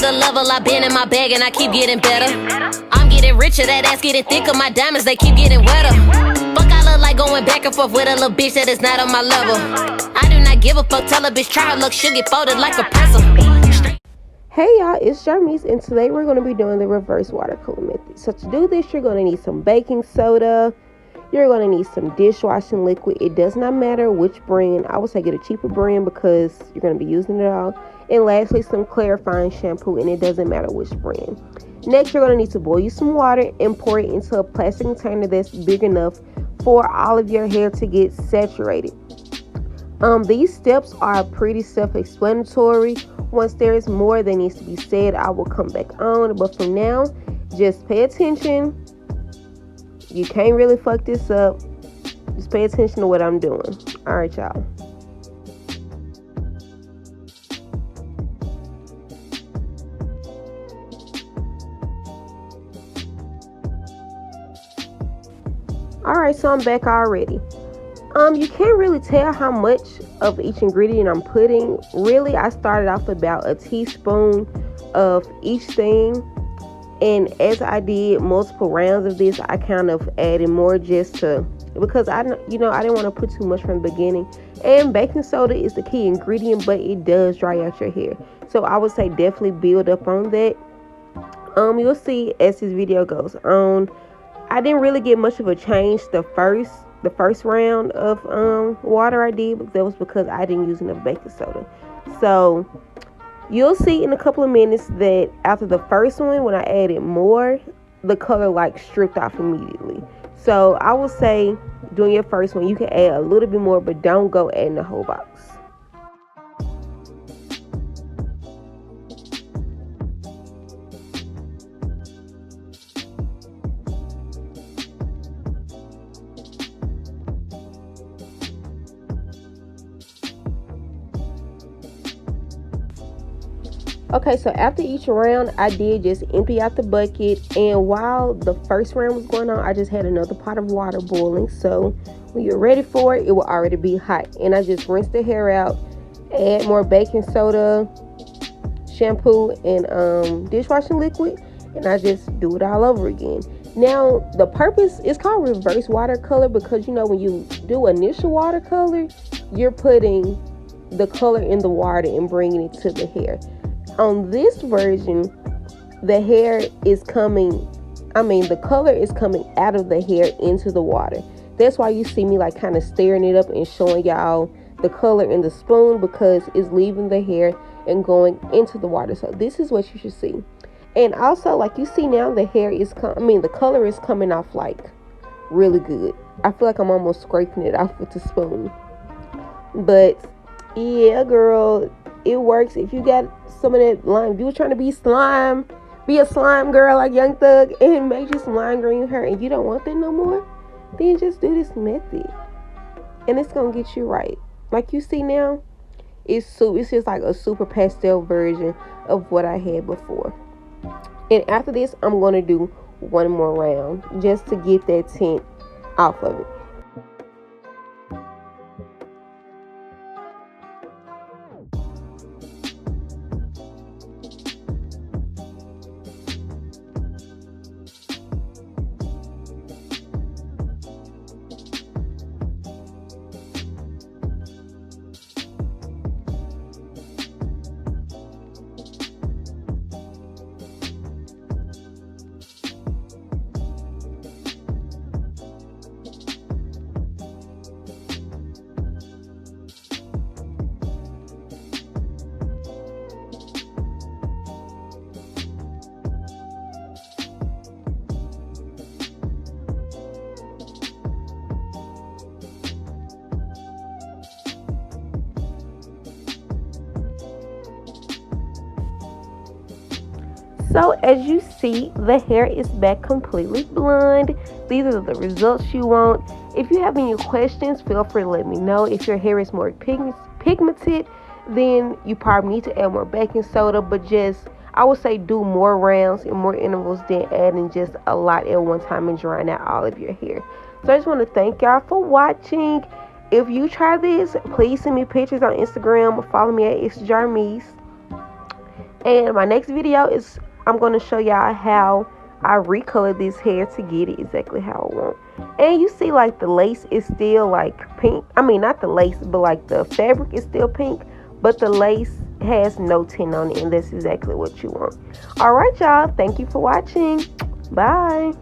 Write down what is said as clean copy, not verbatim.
another level. I've been in my bag and I keep getting better. I'm getting richer, that ass getting thicker. My diamonds, they keep getting wetter. Fuck, I look like going back and forth with a little bitch that is not on my level. I do not give a fuck, tell a bitch try her luck, she'll get folded like a pretzel. Hey y'all, it's Jarmise, and today we're going to be doing the reverse watercolor method. So to do this, you're going to need some baking soda. You're going to need some dishwashing liquid. It does not matter which brand. I would say get a cheaper brand because you're going to be using it all. And lastly, some clarifying shampoo, and it doesn't matter which brand. Next, you're going to need to boil you some water and pour it into a plastic container that's big enough for all of your hair to get saturated. These steps are pretty self-explanatory. Once there is more that needs to be said, I will come back on. But for now, just pay attention. You can't really fuck this up. Just pay attention to what I'm doing. All right, y'all. All right, so I'm back already. You can't really tell how much of each ingredient I'm putting. Really, I started off about a teaspoon of each thing. And as I did multiple rounds of this, I kind of added more just to, because I didn't want to put too much from the beginning. And baking soda is the key ingredient, but it does dry out your hair. So I would say definitely build up on that. You'll see as this video goes on. I didn't really get much of a change the first round of water I did, but that was because I didn't use enough baking soda. So you'll see in a couple of minutes that after the first one, when I added more, the color like stripped off immediately. So I will say doing your first one, you can add a little bit more, but don't go adding the whole box. Okay, so after each round, I did just empty out the bucket, and while the first round was going on, I just had another pot of water boiling. So when you're ready for it, it will already be hot. And I just rinse the hair out, add more baking soda, shampoo, and dishwashing liquid, and I just do it all over again. Now, the purpose is called reverse watercolor because, when you do initial watercolor, you're putting the color in the water and bringing it to the hair. On this version, the color is coming out of the hair into the water. That's why you see me like kind of stirring it up and showing y'all the color in the spoon, because it's leaving the hair and going into the water. So this is what you should see. And also, like you see now, the color is coming off like really good. I feel like I'm almost scraping it off with the spoon. But yeah, girl, it works. If you got some of that lime, if you were trying to be a slime girl like Young Thug and made you some lime green hair and you don't want that no more, then just do this method and it's gonna get you right. Like you see now, it's just like a super pastel version of what I had before. And after this, I'm gonna do one more round just to get that tint off of it. So as you see, the hair is back completely blonde. These are the results you want. If you have any questions, feel free to let me know. If your hair is more pigmented, then you probably need to add more baking soda. But I would say do more rounds and more intervals than adding just a lot at one time and drying out all of your hair. So I just want to thank y'all for watching. If you try this, please send me pictures on Instagram. Follow me at It's Jarmise. And my next video is I'm going to show y'all how I recolor this hair to get it exactly how I want. And you see like the lace is still like pink. I mean, not the lace, but like the fabric is still pink, but the lace has no tint on it, and that's exactly what you want. All right, y'all. Thank you for watching. Bye.